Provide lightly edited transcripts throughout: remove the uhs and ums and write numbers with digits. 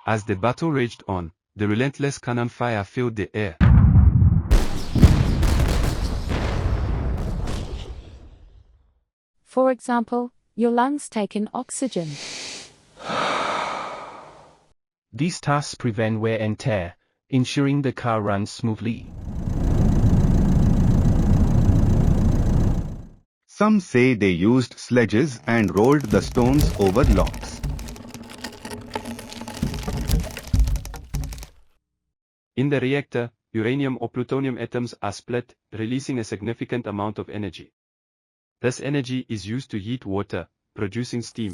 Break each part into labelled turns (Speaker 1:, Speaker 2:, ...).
Speaker 1: As the battle raged on, the relentless cannon fire filled the air.
Speaker 2: For example, your lungs take in oxygen.
Speaker 3: These tasks prevent wear and tear, ensuring the car runs smoothly.
Speaker 4: Some say they used sledges and rolled the stones over logs.
Speaker 1: In the reactor, uranium or plutonium atoms are split, releasing a significant amount of energy. This energy is used to heat water, producing steam.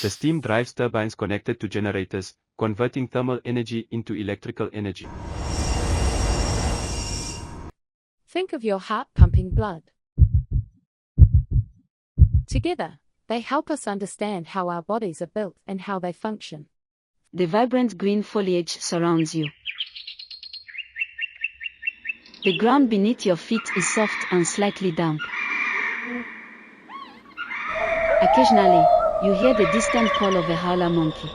Speaker 1: The steam drives turbines connected to generators, converting thermal energy into electrical energy.
Speaker 2: Think of your heart pumping blood. Together, they help us understand how our bodies are built and how they function.
Speaker 5: The vibrant green foliage surrounds you. The ground beneath your feet is soft and slightly damp. Occasionally, you hear the distant call of a howler monkey.